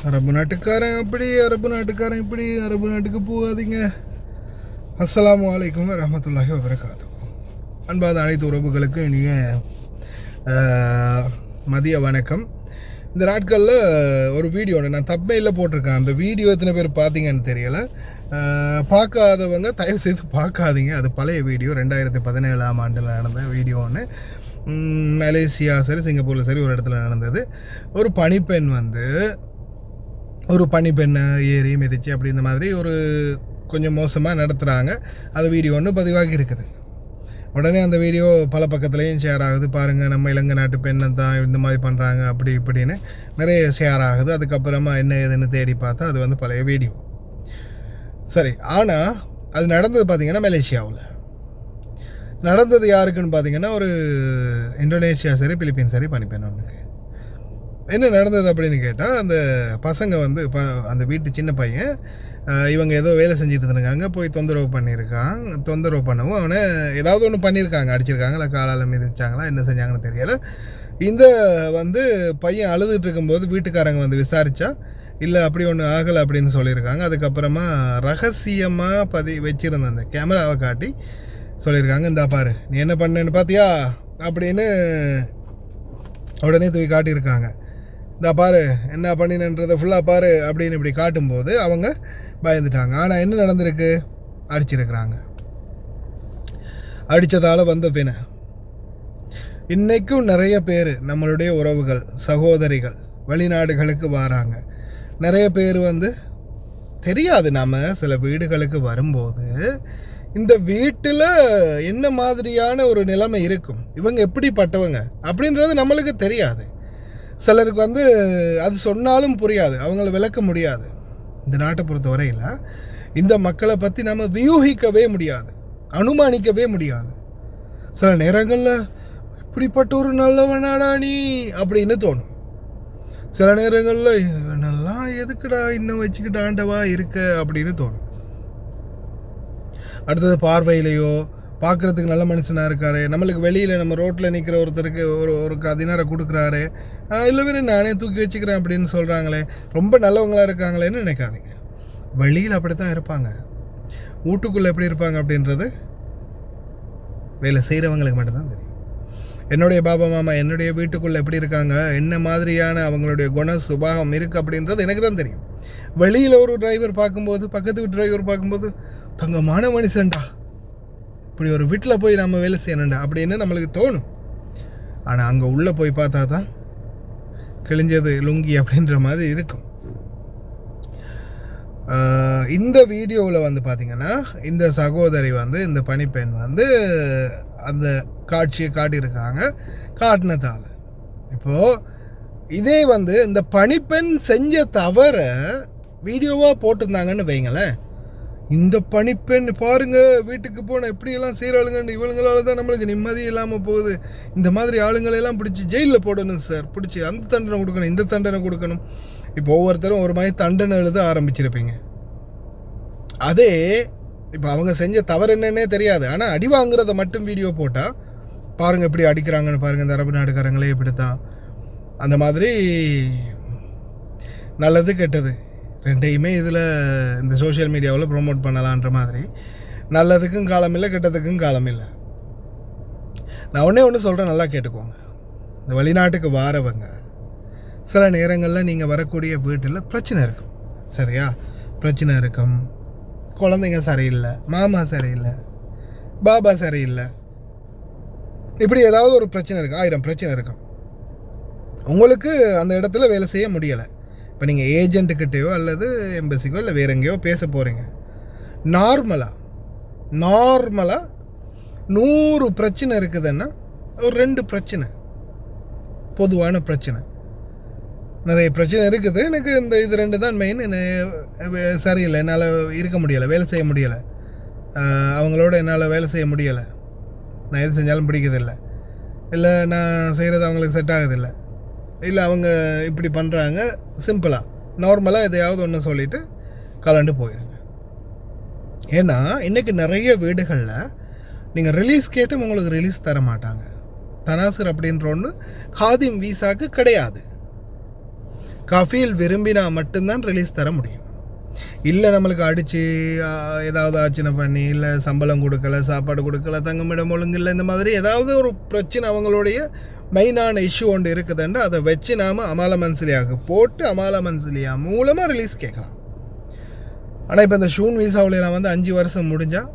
அரபு நாட்டுக்காரன் அப்படி, அரபு நாட்டுக்காரன் இப்படி, அரபு நாட்டுக்கு போகாதீங்க. அஸ்ஸலாமு அலைக்கும் வரஹ்மத்துல்லாஹி வபரகாத்துஹு. அன்பாத அனைத்து உறவுகளுக்கு இனிய மதிய வணக்கம். இந்த நாட்களில் ஒரு வீடியோ நான் தப்பையில் போட்டிருக்கேன். அந்த வீடியோ எத்தனை பேர் பார்த்தீங்கன்னு தெரியலை. பார்க்காதவங்க தயவு செய்து பார்க்காதீங்க. அது பழைய வீடியோ, 2017ஆம் ஆண்டில் நடந்த வீடியோ ஒன்று. மலேசியா சரி சிங்கப்பூரில் சரி ஒரு இடத்துல நடந்தது. ஒரு பணிப்பெண் ஒரு பணிப்பெண்ணை ஏறி மிதிச்சு அப்படி இந்த மாதிரி ஒரு கொஞ்சம் மோசமாக நடத்துகிறாங்க. அது வீடியோ ஒன்று பதிவாகி இருக்குது. உடனே அந்த வீடியோ பல பக்கத்துலேயும் ஷேர் ஆகுது. பாருங்கள், நம்ம இலங்கை நாட்டு பெண்ணை தான் இந்த மாதிரி பண்ணுறாங்க அப்படி இப்படின்னு நிறைய ஷேர் ஆகுது. அதுக்கப்புறமா என்ன ஏதுன்னு தேடி பார்த்தா அது வந்து பழைய வீடியோ. சரி, ஆனால் அது நடந்தது பார்த்திங்கன்னா மலேசியாவில் நடந்தது. யாருக்குன்னு பார்த்தீங்கன்னா ஒரு இந்தோனேஷியா சரி பிலிப்பீன்ஸ் சரி பணிப்பெண் ஒன்றுக்கு. என்ன நடந்தது அப்படின்னு கேட்டால், அந்த பசங்க வந்து அந்த வீட்டு சின்ன பையன் இவங்க ஏதோ வேலை செஞ்சுட்டு இருக்காங்க, போய் தொந்தரவு பண்ணவும் அவனை ஏதாவது ஒன்று பண்ணியிருக்காங்க, அடிச்சிருக்காங்க, இல்லை காலால் மிதிச்சாங்களா என்ன செஞ்சாங்கன்னு தெரியலை. இந்த வந்து பையன் அழுதுட்டு இருக்கும்போது வீட்டுக்காரங்க வந்து விசாரித்தா இல்லை அப்படி ஒன்று ஆகலை அப்படின்னு சொல்லியிருக்காங்க. அதுக்கப்புறமா ரகசியமாக வச்சுருந்த அந்த கேமராவை காட்டி சொல்லியிருக்காங்க, இந்தா பாரு நீ என்ன பண்ணேன்னு பார்த்தியா அப்படின்னு உடனே தூக்கி காட்டியிருக்காங்க. இந்தா பாரு என்ன பண்ணினன்றதை ஃபுல்லாக பாரு அப்படின்னு இப்படி காட்டும்போது அவங்க பயந்துட்டாங்க. ஆனால் என்ன நடந்திருக்கு, அடிச்சிருக்கிறாங்க. அடித்ததால் வந்த பின்ன இன்றைக்கும் நிறைய பேர் நம்மளுடைய உறவுகள் சகோதரிகள் வெளிநாடுகளுக்கு வராங்க. நிறைய பேர் வந்து தெரியாது, நாம் சில வீடுகளுக்கு வரும்போது இந்த வீட்டில் என்ன மாதிரியான ஒரு நிலைமை இருக்கும், இவங்க எப்படிப்பட்டவங்க அப்படின்றது நம்மளுக்கு தெரியாது. சிலருக்கு வந்து அது சொன்னாலும் புரியாது, அவங்கள விளக்க முடியாது. இந்த நாட்டை பொறுத்த வரையில் இந்த மக்களை பற்றி நம்ம வியூகிக்கவே முடியாது, அனுமானிக்கவே முடியாது. சில நேரங்களில் இப்படிப்பட்ட ஒரு நல்லவனாடா நீ அப்படின்னு தோணும். சில நேரங்களில் இவனெல்லாம் எதுக்குடா இன்னும் வச்சுக்கிட்டு ஆண்டவா இருக்க அப்படின்னு தோணும். அடுத்தது பார்வையிலையோ பார்க்குறதுக்கு நல்ல மனுஷனாக இருக்காரு, நம்மளுக்கு வெளியில் நம்ம ரோட்டில் நிற்கிற ஒருத்தருக்கு ஒரு 10 கொடுக்குறாரு, இல்லை வேறு நானே தூக்கி வச்சுக்கிறேன் அப்படின்னு சொல்கிறாங்களே, ரொம்ப நல்லவங்களாக இருக்காங்களேன்னு நினைக்காதீங்க. வெளியில் அப்படி தான் இருப்பாங்க, வீட்டுக்குள்ளே எப்படி இருப்பாங்க அப்படின்றது வேலை செய்கிறவங்களுக்கு மட்டும்தான் தெரியும். என்னுடைய பாபா மாமா என்னுடைய வீட்டுக்குள்ளே எப்படி இருக்காங்க, என்ன மாதிரியான அவங்களுடைய குண சுபாவம் இருக்குது அப்படின்றது எனக்கு தான் தெரியும். வெளியில் ஒரு டிரைவர் பார்க்கும்போது, பக்கத்து வீட்டு டிரைவர் பார்க்கும்போது தங்கமான மனுஷன்டா, இப்படி ஒரு வீட்டில் போய் நம்ம வேலை செய்யணும்டா அப்படின்னு நம்மளுக்கு தோணும். ஆனால் அங்கே உள்ளே போய் பார்த்தா தான் கிழிஞ்சது லுங்கி அப்படின்ற மாதிரி இருக்கும். இந்த வீடியோவில் வந்து பார்த்திங்கன்னா இந்த சகோதரி வந்து இந்த பணிப்பெண் வந்து அந்த காட்சியை காட்டியிருக்காங்க. காட்டினதால் இப்போது இதே வந்து இந்த பணிப்பெண் செஞ்ச தவிர வீடியோவாக போட்டிருந்தாங்கன்னு வைங்களேன், இந்த பணிப்பெண் பாருங்க வீட்டுக்கு போனால் எப்படியெல்லாம் செய்கிறாளுங்கன்னு, இவங்களால தான் நம்மளுக்கு நிம்மதி இல்லாமல் போகுது, இந்த மாதிரி ஆளுங்களெல்லாம் பிடிச்சி ஜெயிலில் போடணும் சார், பிடிச்சி அந்த தண்டனை கொடுக்கணும் இந்த தண்டனை கொடுக்கணும். இப்போ ஒவ்வொருத்தரும் ஒரு மாதிரி தண்டனை எழுத ஆரம்பிச்சிருப்பீங்க. அதே இப்போ அவங்க செஞ்ச தவறு என்னன்னே தெரியாது, ஆனால் அடி வாங்குறத மட்டும் வீடியோ போட்டால் பாருங்கள் எப்படி அடிக்கிறாங்கன்னு பாருங்கள், இந்த அரபு நாடுக்காரங்களே இப்படித்தான். அந்த மாதிரி நல்லது கெட்டது ரெண்டையுமே இதில் இந்த சோஷியல் மீடியாவில் ப்ரொமோட் பண்ணலான்ற மாதிரி நல்லதுக்கும் காலம் இல்லை, கெட்டதுக்கும் காலம் இல்லை. நான் ஒன்று சொல்கிறேன், நல்லா கேட்டுக்கோங்க. இந்த வெளிநாட்டுக்கு வாரவங்க சில நேரங்களில் நீங்கள் வரக்கூடிய வீட்டில் பிரச்சனை இருக்கும், சரியா? பிரச்சனை இருக்கும், குழந்தைங்க சரியில்லை, மாமா சரியில்லை, பாபா சரியில்லை, இப்படி ஏதாவது ஒரு பிரச்சனை இருக்கும், 1000 பிரச்சனை இருக்கும். உங்களுக்கு அந்த இடத்துல வேலை செய்ய முடியலை. இப்போ நீங்கள் ஏஜென்ட்டுக்கிட்டேயோ அல்லது எம்பசிக்கோ இல்லை வேறு எங்கேயோ பேச போகிறீங்க. நார்மலாக 100 பிரச்சனை இருக்குதுன்னா ஒரு 2 பிரச்சனை பொதுவான பிரச்சனை. நிறைய பிரச்சனை இருக்குது, எனக்கு இது 2 தான் மெயின். சரியில்லை, என்னால் இருக்க முடியலை, வேலை செய்ய முடியலை, அவங்களோட என்னால் வேலை செய்ய முடியலை, நான் எது செஞ்சாலும் பிடிக்கிறதில்லை, இல்லை நான் செய்கிறது அவங்களுக்கு செட் ஆகுதில்லை, இல்லை அவங்க இப்படி பண்ணுறாங்க, சிம்பிளாக நார்மலாக எதையாவது ஒன்று சொல்லிவிட்டு கலண்டு போயிடுங்க. ஏன்னா இன்றைக்கி நிறைய வீடுகளில் நீங்கள் ரிலீஸ் கேட்டும் உங்களுக்கு ரிலீஸ் தர மாட்டாங்க. தனாசர் அப்படின்ற ஒன்று காதிம் வீசாக்கு கிடையாது. கஃபீல் விரும்பினா மட்டும்தான் ரிலீஸ் தர முடியும். இல்லை நம்மளுக்கு அடித்து ஏதாவது ஆச்சனை பண்ணி, இல்லை சம்பளம் கொடுக்கல, சாப்பாடு கொடுக்கல, தங்குமிடம் ஒழுங்கு இல்லை, இந்த மாதிரி ஏதாவது ஒரு பிரச்சனை அவங்களுடைய மெயினான இஷ்யூ ஒன்று இருக்குதுன்னு அதை வச்சு நாம் அமால மன்சிலியாவுக்கு போட்டு அமால மன்சிலியா மூலமாக ரிலீஸ் கேட்கலாம். ஆனால் இப்போ இந்த ஷூன் வீசாவிலாம் வந்து 5 வருஷம் முடிஞ்சால்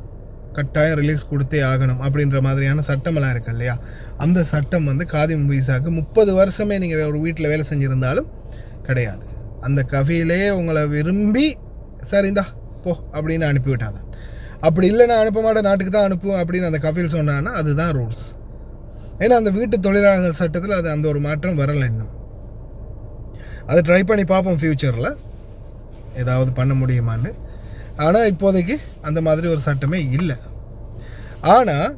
கட்டாயம் ரிலீஸ் கொடுத்தே ஆகணும் அப்படின்ற மாதிரியான சட்டமெல்லாம் இருக்கு இல்லையா? அந்த சட்டம் வந்து காதிம் வீசாவுக்கு 30 வருஷமே நீங்கள் ஒரு வீட்டில் வேலை செஞ்சுருந்தாலும் கிடையாது. அந்த கஃபீலே உங்களை விரும்பி சரிந்தா போ அப்படின்னு அனுப்பிவிட்டாங்க. அப்படி இல்லை நான் அனுப்ப மாட்டேன், நாட்டுக்கு தான் அனுப்புவேன் அப்படின்னு அந்த கஃபீல் சொன்னான்னா அதுதான் ரூல்ஸ். ஏன்னா அந்த வீட்டு தொழிலாளர் சட்டத்தில் அது அந்த ஒரு மாற்றம் வரலை இன்னும். அதை ட்ரை பண்ணி பார்ப்போம் ஃப்யூச்சரில் ஏதாவது பண்ண முடியுமான்னு. ஆனால் இப்போதைக்கு அந்த மாதிரி ஒரு சட்டமே இல்லை. ஆனால்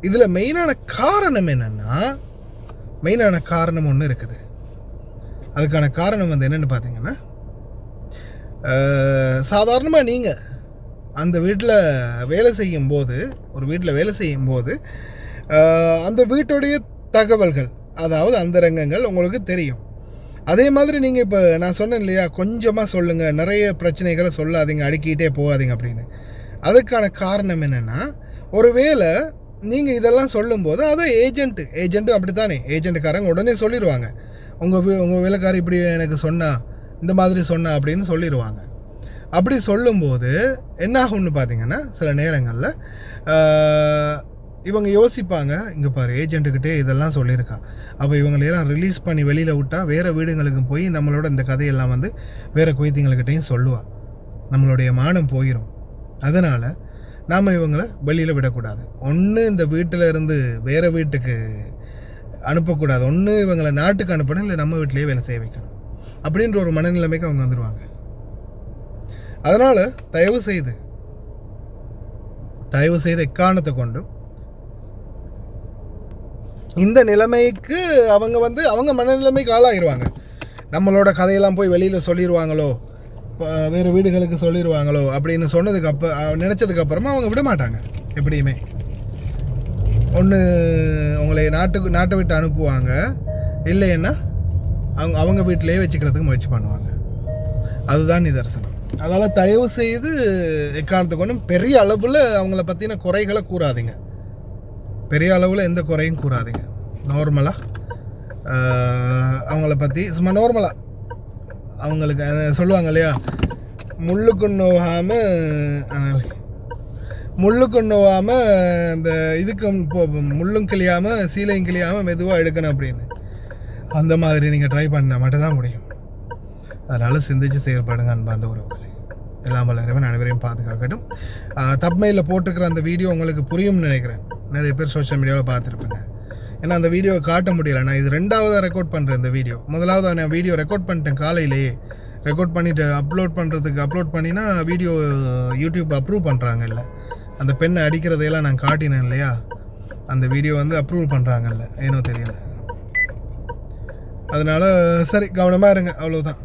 இதில் மெயினான காரணம் என்னென்னா, மெயினான காரணம் ஒன்று இருக்குது. அதுக்கான காரணம் வந்து என்னென்னு பார்த்தீங்கன்னா, சாதாரணமாக நீங்கள் அந்த வீட்டில் வேலை செய்யும்போது, ஒரு வீட்டில் வேலை செய்யும்போது அந்த வீட்டுடைய தகவல்கள், அதாவது அந்தரங்கங்கள் உங்களுக்கு தெரியும். அதே மாதிரி நீங்கள் இப்போ நான் சொன்னேன் இல்லையா, கொஞ்சமாக சொல்லுங்கள், நிறைய பிரச்சனைகளை சொல்லாதீங்க, அடுக்கிட்டே போகாதீங்க அப்படின்னு. அதுக்கான காரணம் என்னென்னா, ஒரு வேளை நீங்கள் இதெல்லாம் சொல்லும்போது அதை ஏஜென்ட்டு அப்படி தானே, ஏஜென்ட்டுக்காரங்க உடனே சொல்லிடுவாங்க, உங்கள் வேலைக்காரி இப்படி எனக்கு சொன்னா, இந்த மாதிரி சொன்னா அப்படின்னு சொல்லிடுவாங்க. அப்படி சொல்லும்போது என்ன ஆகும்னு பார்த்தீங்கன்னா, சில நேரங்களில் இவங்க யோசிப்பாங்க, இங்கே பாரு ஏஜென்ட்டுக்கிட்டே இதெல்லாம் சொல்லியிருக்கா, அப்போ இவங்களையெல்லாம் ரிலீஸ் பண்ணி வெளியில் விட்டால் வேறு வீடுங்களுக்கு போய் நம்மளோட இந்த கதையெல்லாம் வந்து வேறு குவைத்திங்கள்கிட்டையும் சொல்லுவாள், நம்மளுடைய மானம் போயிடும். அதனால் நாம் இவங்களை வெளியில் விடக்கூடாது. ஒன்று இந்த வீட்டில் இருந்து வேறு வீட்டுக்கு அனுப்பக்கூடாது, ஒன்று இவங்களை நாட்டுக்கு அனுப்பணும், இல்லை நம்ம வீட்டிலேயே வேலை செய்ய வைக்கணும் அப்படின்ற ஒரு மனநிலைமைக்கு அவங்க வந்துடுவாங்க. அதனால் தயவு செய்து எக்காரணத்தை கொண்டும் இந்த நிலைமைக்கு அவங்க மனநிலைமைக்கு ஆளாகிடுவாங்க. நம்மளோட கதையெல்லாம் போய் வெளியில் சொல்லிடுவாங்களோ, வேறு வீடுகளுக்கு சொல்லிடுவாங்களோ அப்படின்னு நினச்சதுக்கப்புறமா அவங்க விட மாட்டாங்க. எப்படியுமே ஒன்று உங்களை நாட்டை விட்டு அனுப்புவாங்க, இல்லைன்னா அவங்க வீட்டிலேயே வச்சுக்கிறதுக்கு முயற்சி பண்ணுவாங்க. அதுதான் நிதர்சனம். அதனால் தயவு செய்து எக்காரணத்தை கொண்டும் பெரிய அளவில் அவங்கள பற்றின குறைகளை கூறாதீங்க. பெரிய அளவில் எந்த குறையும் கூறாதீங்க. நார்மலாக அவங்கள பற்றி சும்மா நார்மலாக அவங்களுக்கு சொல்லுவாங்க இல்லையா, முள்ளுக்கு நோவாமல் இந்த இதுக்கு முள்ளும் கிளியாமல் சீலையும் கிளியாமல் மெதுவாக எடுக்கணும் அப்படின்னு. அந்த மாதிரி நீங்கள் ட்ரை பண்ணால் மட்டும்தான் முடியும். அதனால் சிந்திச்சு செயல்படுங்க அன்பார்ந்த உறவுகளை. எல்லாம் வல்ல இறைவன் அனைவரையும் பாதுகாக்கட்டும். தப்மையில் போட்டிருக்கிற அந்த வீடியோ உங்களுக்கு புரியும்னு நினைக்கிறேன். நிறைய பேர் சோஷியல் மீடியாவில் பார்த்துருப்பேங்க. ஏன்னா அந்த வீடியோவை காட்ட முடியலை. நான் இது 2ஆவதாக ரெக்கார்ட் பண்ணுறேன். இந்த முதலாவது நான் வீடியோ ரெக்கார்ட் பண்ணிட்டேன், காலையிலேயே ரெக்கார்ட் பண்ணிவிட்டு அப்லோட் பண்ணினா வீடியோ யூடியூப் அப்ரூவ் பண்ணுறாங்கல்ல, அந்த பெண்ணை அடிக்கிறதையெல்லாம் நான் காட்டினேன் இல்லையா, அந்த வீடியோ வந்து அப்ரூவ் பண்ணுறாங்கல்ல, ஏனோ தெரியலை. அதனால் சரி, கவனமாக இருங்க, அவ்வளோதான்.